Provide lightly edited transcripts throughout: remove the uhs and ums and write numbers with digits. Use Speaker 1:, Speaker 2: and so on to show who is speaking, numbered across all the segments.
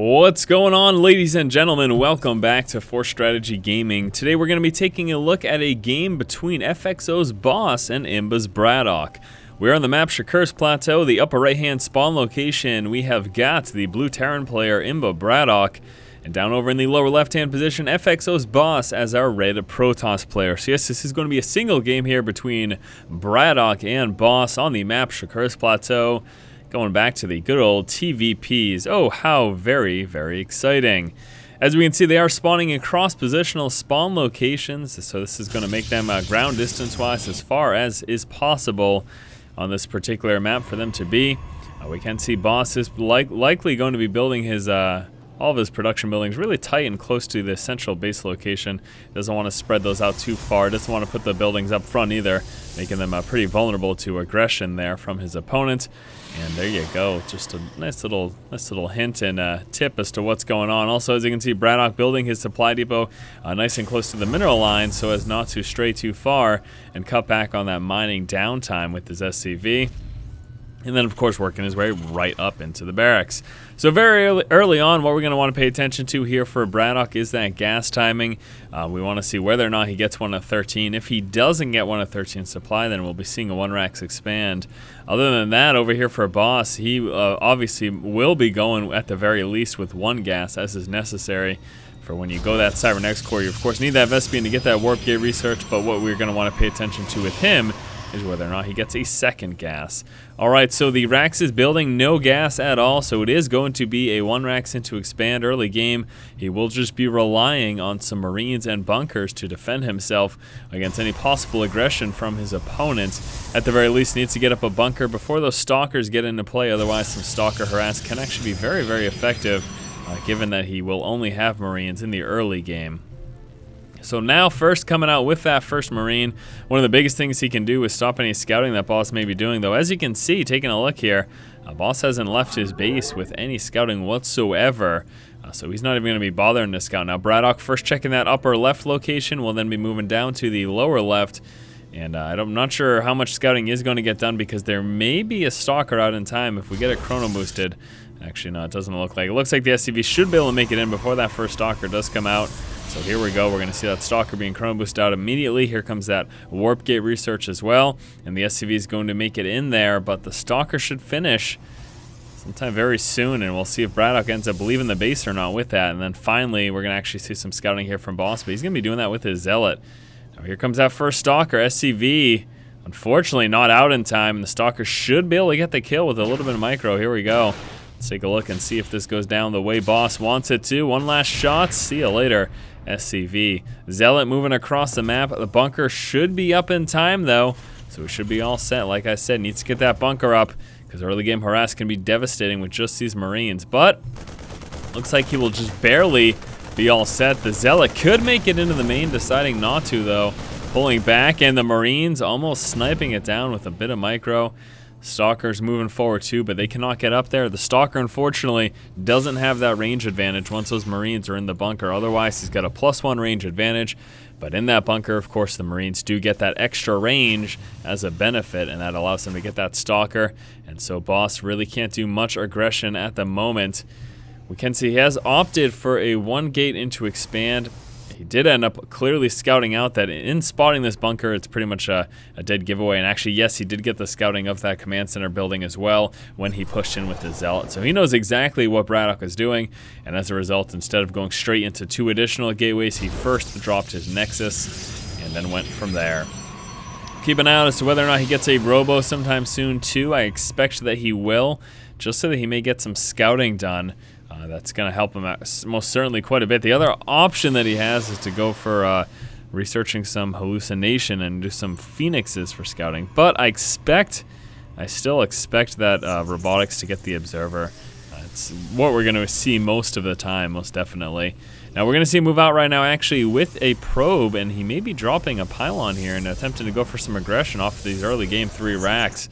Speaker 1: What's going on, ladies and gentlemen? Welcome back to Force Strategy Gaming. Today we're going to be taking a look at a game between FXO's BoSs and Imba's BratOK. We're on the map Shakur's Plateau, the upper right hand spawn location. We have got the blue Terran player Imba BratOK, and down over in the lower left hand position FXO's BoSs as our red Protoss player. So yes, this is going to be a single game here between BratOK and BoSs on the map Shakur's Plateau. Going back to the good old TVPs. Oh, how very, very exciting. As we can see, they are spawning in cross-positional spawn locations, so this is going to make them ground distance-wise as far as is possible on this particular map for them to be. We can see BoSs is likely going to be building his all of his production buildings really tight and close to the central base location. Doesn't want to spread those out too far. Doesn't want to put the buildings up front either, making them pretty vulnerable to aggression there from his opponent. And there you go, just a nice little hint and tip as to what's going on. Also, as you can see, BratOK building his supply depot nice and close to the mineral line so as not to stray too far and cut back on that mining downtime with his SCV. And then, of course, working his way right up into the barracks. So very early on, what we're going to want to pay attention to here for BratOK is that gas timing. We want to see whether or not he gets one of 13. If he doesn't get one of 13 supply, then we'll be seeing a 1-Rax expand. Other than that, over here for BoSs, he obviously will be going at the very least with 1 gas, as is necessary. For when you go that Cybernex core, you of course need that Vespene to get that warp gate research, but what we're going to want to pay attention to with him is whether or not he gets a 2nd gas. Alright, so the Rax is building no gas at all, so it is going to be a 1-Rax into expand early game. He will just be relying on some Marines and bunkers to defend himself against any possible aggression from his opponent. At the very least, needs to get up a bunker before those Stalkers get into play, otherwise some Stalker harass can actually be very, very effective, given that he will only have Marines in the early game. So now first coming out with that first Marine, one of the biggest things he can do is stop any scouting that BoSs may be doing, though. As you can see, taking a look here, BoSs hasn't left his base with any scouting whatsoever, so he's not even going to be bothering to scout. Now BratOK first checking that upper left location, will then be moving down to the lower left, and I'm not sure how much scouting is going to get done because there may be a Stalker out in time if we get it chrono boosted. Actually, no, it doesn't look like. It looks like the SCV should be able to make it in before that first Stalker does come out. So here we go, we're going to see that Stalker being chrono boosted out immediately. Here comes that warp gate research as well, and the SCV is going to make it in there, but the Stalker should finish sometime very soon, and we'll see if BratOK ends up leaving the base or not with that. And then finally, we're going to actually see some scouting here from BoSs, but he's going to be doing that with his Zealot. Now here comes that first Stalker, SCV. Unfortunately, not out in time, and the Stalker should be able to get the kill with a little bit of micro. Here we go. Let's take a look and see if this goes down the way BoSs wants it to. One last shot. See you later, SCV. Zealot moving across the map. The bunker should be up in time, though, so we should be all set. Like I said, needs to get that bunker up because early game harass can be devastating with just these Marines. But looks like he will just barely be all set. The Zealot could make it into the main, deciding not to, though. Pulling back, and the Marines almost sniping it down with a bit of micro. Stalker's moving forward too, but they cannot get up there. The Stalker, unfortunately, doesn't have that range advantage once those Marines are in the bunker. Otherwise, he's got a +1 range advantage. But in that bunker, of course, the Marines do get that extra range as a benefit, and that allows them to get that Stalker. And so BoSs really can't do much aggression at the moment. We can see he has opted for a 1 gate into expand. He did end up clearly scouting out that in spotting this bunker, it's pretty much a dead giveaway. And actually, yes, he did get the scouting of that command center building as well when he pushed in with his Zealot. So he knows exactly what BratOK is doing. And as a result, instead of going straight into 2 additional gateways, he first dropped his Nexus and then went from there. Keep an eye out as to whether or not he gets a Robo sometime soon too. I expect that he will, just so that he may get some scouting done. That's going to help him out most certainly quite a bit. The other option that he has is to go for researching some hallucination and do some Phoenixes for scouting. But I still expect that robotics to get the observer. It's what we're going to see most of the time, most definitely. Now we're going to see him move out right now actually with a probe, and he may be dropping a pylon here and attempting to go for some aggression off of these early game 3 racks.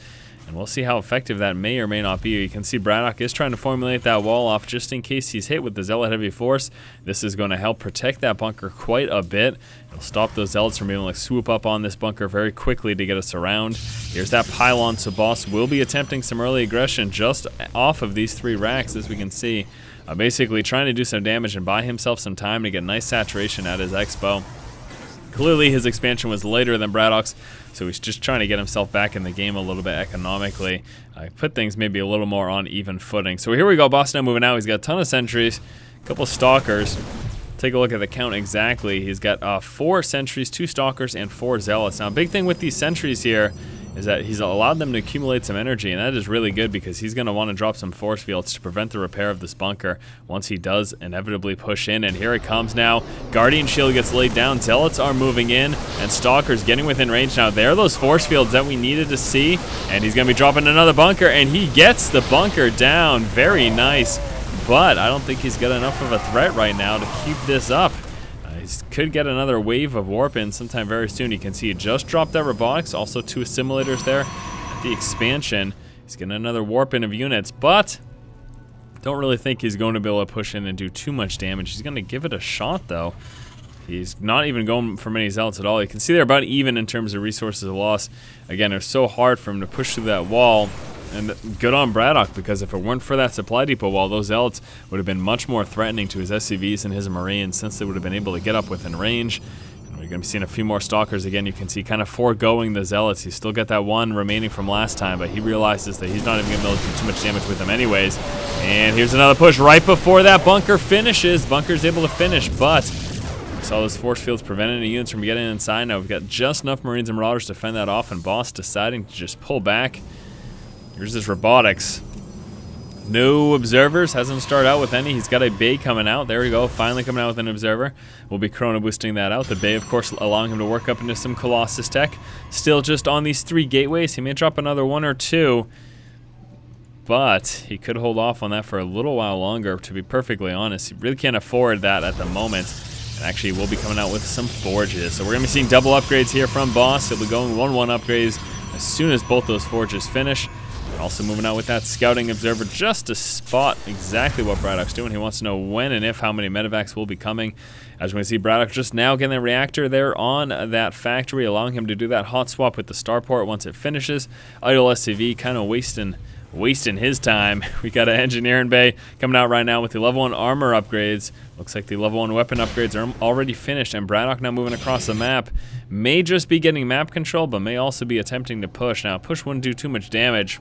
Speaker 1: And we'll see how effective that may or may not be. You can see BratOK is trying to formulate that wall off just in case he's hit with the Zealot Heavy Force. This is going to help protect that bunker quite a bit. It'll stop those Zealots from being able to swoop up on this bunker very quickly to get us around. Here's that pylon, so BoSs will be attempting some early aggression just off of these 3 racks, as we can see. basically trying to do some damage and buy himself some time to get nice saturation at his Expo. Clearly his expansion was later than BratOK's, so he's just trying to get himself back in the game a little bit economically. Put things maybe a little more on even footing. So here we go, Boss now moving out. He's got a ton of sentries, a couple stalkers. Take a look at the count exactly. He's got 4 sentries, 2 stalkers, and 4 zealots. Now, a big thing with these sentries here is that he's allowed them to accumulate some energy, and that is really good because he's going to want to drop some force fields to prevent the repair of this bunker once he does inevitably push in. And here it comes now. Guardian Shield gets laid down. Zealots are moving in, and Stalker's getting within range now. There are those force fields that we needed to see, and he's going to be dropping another bunker, and he gets the bunker down. Very nice. But I don't think he's got enough of a threat right now to keep this up. He could get another wave of warp in sometime very soon. You can see he just dropped that robotics, also 2 assimilators there at the expansion. He's getting another warp in of units, but don't really think he's going to be able to push in and do too much damage. He's going to give it a shot though. He's not even going for many zealots at all. You can see they're about even in terms of resources lost. Again, it's so hard for him to push through that wall. And good on BratOK, because if it weren't for that supply depot wall, those zealots would have been much more threatening to his SCVs and his Marines, since they would have been able to get up within range. And we're going to be seeing a few more stalkers again. You can see kind of foregoing the zealots. He's still got that 1 remaining from last time, but he realizes that he's not even going to be able to do too much damage with them anyways. And here's another push right before that bunker finishes. Bunker's able to finish, but we saw those force fields preventing the units from getting inside. Now we've got just enough Marines and Marauders to fend that off, and Boss deciding to just pull back. Here's his robotics. No observers. Hasn't started out with any. He's got a bay coming out. There we go. Finally coming out with an observer. We'll be chrono boosting that out. The bay, of course, allowing him to work up into some Colossus tech. Still just on these 3 gateways. He may drop another 1 or 2. But he could hold off on that for a little while longer, to be perfectly honest. He really can't afford that at the moment. And actually, we'll be coming out with some forges. So we're going to be seeing double upgrades here from Boss. He'll be going 1-1 upgrades as soon as both those forges finish. Also moving out with that scouting observer just to spot exactly what BratOK's doing. He wants to know when and if how many medevacs will be coming. As we can see, BratOK just now getting the reactor there on that factory, allowing him to do that hot swap with the starport once it finishes. Idle SCV kind of wasting his time. We got an engineering bay coming out right now with the level 1 armor upgrades. Looks like the level 1 weapon upgrades are already finished, and BratOK now moving across the map. May just be getting map control, but may also be attempting to push. Now, push wouldn't do too much damage,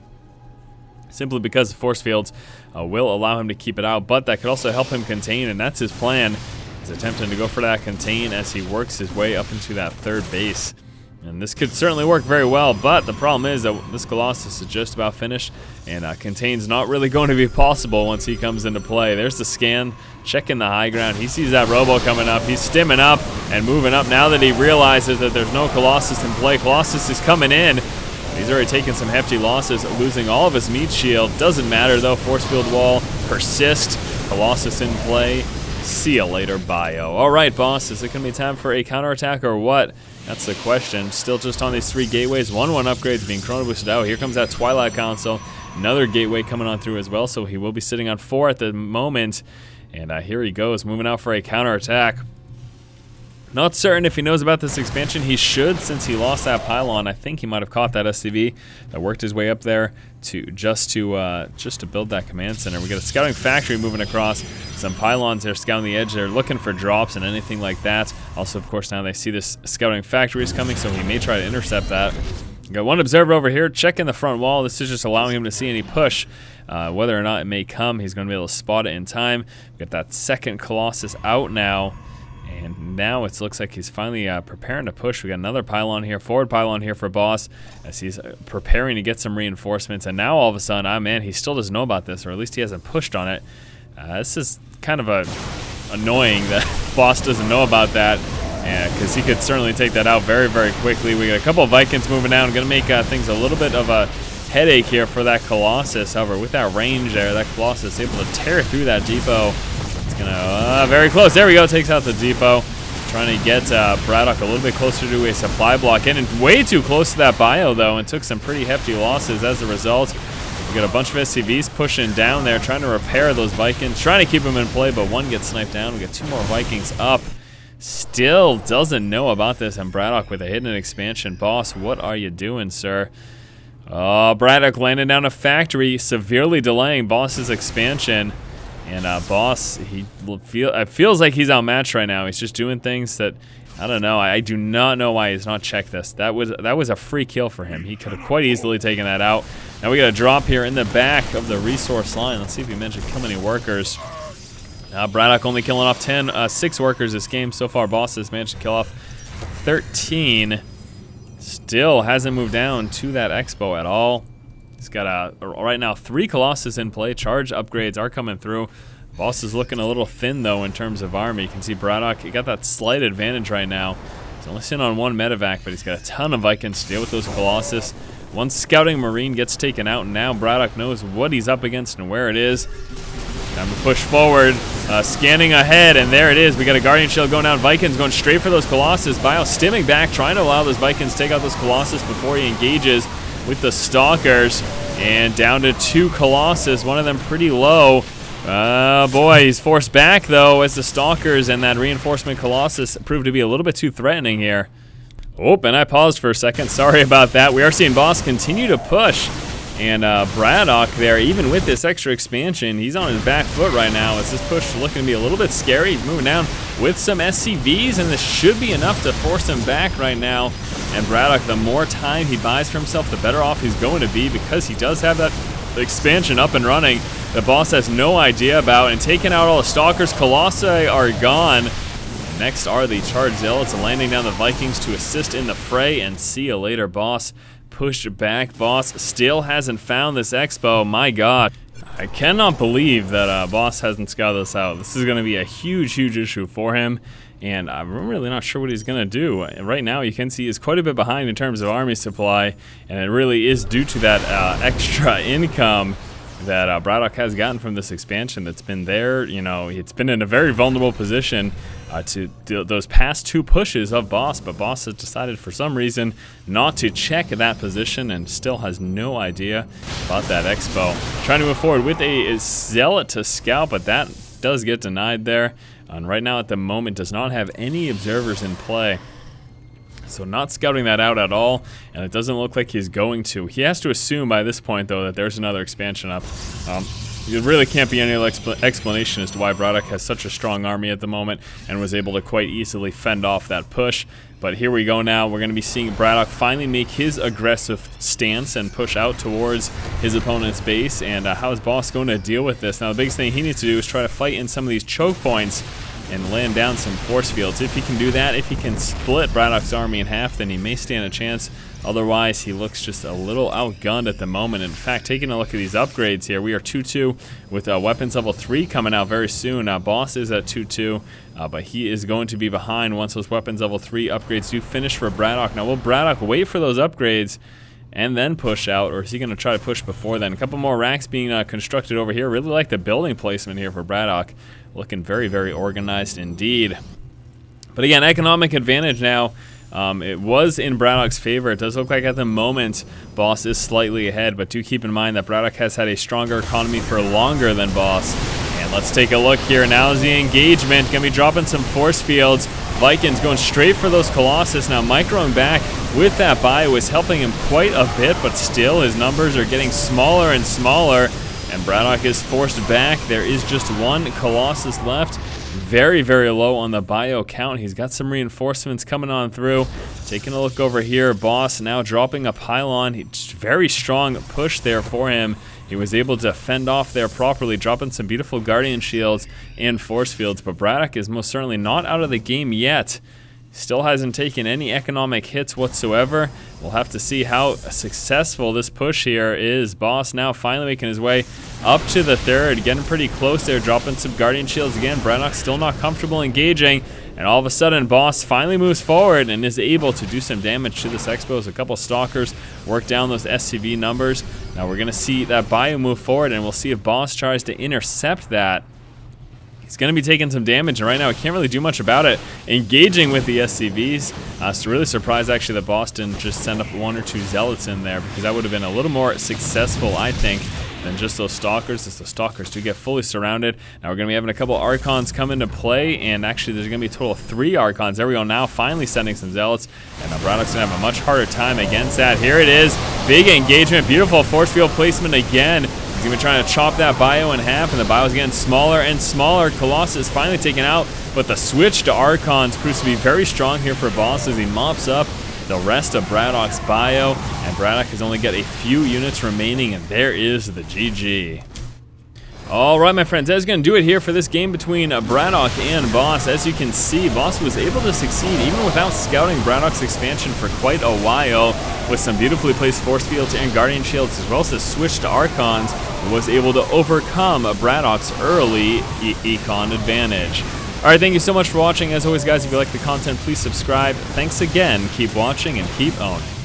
Speaker 1: simply because the force fields will allow him to keep it out, but that could also help him contain, and that's his plan. He's attempting to go for that contain as he works his way up into that 3rd base. And this could certainly work very well, but the problem is that this Colossus is just about finished, and contain's not really going to be possible once he comes into play. There's the scan, checking the high ground. He sees that robo coming up. He's stimming up and moving up now that he realizes that there's no Colossus in play. Colossus is coming in. He's already taken some hefty losses, losing all of his meat shield. Doesn't matter though, force field wall, persist, Colossus in play. See you later, Bio. All right, Boss, is it going to be time for a counterattack or what? That's the question. Still just on these 3 gateways. 1-1 upgrades being chrono boosted out. Here comes that Twilight Console. Another gateway coming on through as well, so he will be sitting on 4 at the moment. And here he goes, moving out for a counterattack. Not certain if he knows about this expansion. He should, since he lost that pylon. I think he might have caught that SCV that worked his way up there to just to build that command center. We got a scouting factory moving across. Some pylons there scouting the edge. They're looking for drops and anything like that. Also, of course, now they see this scouting factory is coming, so he may try to intercept that. We got 1 observer over here checking the front wall. This is just allowing him to see any push. Whether or not it may come, he's going to be able to spot it in time. We got that 2nd Colossus out now. And now it looks like he's finally preparing to push. We got another pylon here, forward pylon here for Boss, as he's preparing to get some reinforcements. And now all of a sudden, man, he still doesn't know about this, or at least he hasn't pushed on it. This is kind of annoying that Boss doesn't know about that, because he could certainly take that out very, very quickly. We got a couple of Vikings moving down, going to make things a little bit of a headache here for that Colossus. However, with that range there, that Colossus is able to tear through that depot. Very close. There we go. Takes out the depot. Trying to get BratOK a little bit closer to a supply block. And way too close to that bio, though, and took some pretty hefty losses as a result. We got a bunch of SCVs pushing down there, trying to repair those Vikings, trying to keep them in play, but 1 gets sniped down. We got 2 more Vikings up. Still doesn't know about this, and BratOK with a hidden expansion. Boss, what are you doing, sir? Oh, BratOK landing down a factory, severely delaying Boss's expansion. And Boss, it feels like he's outmatched right now. He's just doing things that, I don't know. I do not know why he's not checked this. That was a free kill for him. He could have quite easily taken that out. Now we got a drop here in the back of the resource line. Let's see if he managed to kill any workers. BratOK only killing off 6 workers this game. So far, Boss has managed to kill off 13. Still hasn't moved down to that expo at all. He's got right now 3 Colossus in play. Charge upgrades are coming through. Boss is looking a little thin though in terms of army. You can see BratOK, he got that slight advantage right now. He's only sitting on 1 medevac, but he's got a ton of Vikings to deal with those Colossus. One scouting Marine gets taken out, and now BratOK knows what he's up against and where it is. Time to push forward, scanning ahead, and there it is. We got a Guardian Shield going down. Vikings going straight for those Colossus. Bio stimming back, trying to allow those Vikings to take out those Colossus before he engages with the Stalkers. And down to 2 Colossus, one of them pretty low. Boy, he's forced back though as the Stalkers and that reinforcement Colossus proved to be a little bit too threatening here. Oh, and I paused for a second. Sorry about that. We are seeing Boss continue to push. And BratOK there, even with this extra expansion, he's on his back foot right now. As this push is looking to be a little bit scary. He's moving down with some SCVs, and this should be enough to force him back right now. And BratOK, the more time he buys for himself, the better off he's going to be, because he does have that expansion up and running. The Boss has no idea about, and taking out all the Stalkers. Colossi are gone. Next are the Charged Zealots landing down the Vikings to assist in the fray, and see you later, Boss. Pushed back. Boss still hasn't found this expo. My God. I cannot believe that Boss hasn't scouted this out. This is going to be a huge, huge issue for him, and I'm really not sure what he's going to do. Right now, you can see he's quite a bit behind in terms of army supply, and it really is due to that extra income that BratOK has gotten from this expansion that's been there. You know, it's been in a very vulnerable position to those past 2 pushes of Boss, but Boss has decided for some reason not to check that position and still has no idea about that expo. Trying to move forward with a Zealot to scout, but that does get denied there. And right now at the moment does not have any observers in play. So not scouting that out at all, and it doesn't look like he's going to. He has to assume by this point, though, that there's another expansion up. There really can't be any explanation as to why BratOK has such a strong army at the moment and was able to quite easily fend off that push. But here we go now. We're going to be seeing BratOK finally make his aggressive stance and push out towards his opponent's base. And how is Boss going to deal with this? Now, the biggest thing he needs to do is try to fight in some of these choke points and land down some force fields. If he can do that, if he can split BratOK's army in half, then he may stand a chance. Otherwise, he looks just a little outgunned at the moment. In fact, taking a look at these upgrades here, we are 2-2 with weapons level 3 coming out very soon. Boss is at 2-2, but he is going to be behind once those weapons level 3 upgrades do finish for BratOK. Now, will BratOK wait for those upgrades and then push out, or is he going to try to push before then? A couple more racks being constructed over here. Really like the building placement here for BratOK. Looking very, very organized indeed. But again, economic advantage now. It was in BratOK's favor. It does look like at the moment Boss is slightly ahead, but do keep in mind that BratOK has had a stronger economy for longer than Boss. And let's take a look here. Now is the engagement. Going to be dropping some force fields. Vikings going straight for those Colossus. Now microing back with that bio is helping him quite a bit, but still his numbers are getting smaller and smaller. And BratOK is forced back. There is just 1 Colossus left. Very, very low on the bio count. He's got some reinforcements coming on through. Taking a look over here, Boss now dropping a pylon. Very strong push there for him. He was able to fend off there properly, dropping some beautiful Guardian Shields and force fields. But BratOK is most certainly not out of the game yet. Still hasn't taken any economic hits whatsoever. We'll have to see how successful this push here is. Boss now finally making his way up to the 3rd, getting pretty close there, dropping some Guardian Shields again. BratOK still not comfortable engaging, and all of a sudden Boss finally moves forward and is able to do some damage to this expo. A couple Stalkers work down those SCV numbers. Now we're going to see that bio move forward, and we'll see if Boss tries to intercept that. He's going to be taking some damage, and right now he can't really do much about it. Engaging with the SCVs. So really surprised actually that Boston just sent up 1 or 2 Zealots in there, because that would have been a little more successful, I think, than just those Stalkers, as the Stalkers do get fully surrounded. Now we're going to be having a couple Archons come into play, and actually there's going to be a total of 3 Archons. There we go, now finally sending some Zealots, and BratOK's going to have a much harder time against that. Here it is, big engagement, beautiful force field placement again. He's even trying to chop that bio in half, and the bio's getting smaller and smaller. Colossus finally taken out, but the switch to Archons proves to be very strong here for BoSs as he mops up the rest of BratOK's bio, and BratOK has only got a few units remaining, and there is the GG. Alright, my friends, that's going to do it here for this game between BratOK and BoSs. As you can see, BoSs was able to succeed even without scouting BratOK's expansion for quite a while, with some beautifully placed force fields and guardian shields, as well as the switch to Archons, and was able to overcome BratOK's early econ advantage. Alright, thank you so much for watching. As always, guys, if you like the content, please subscribe. Thanks again, keep watching, and keep owning.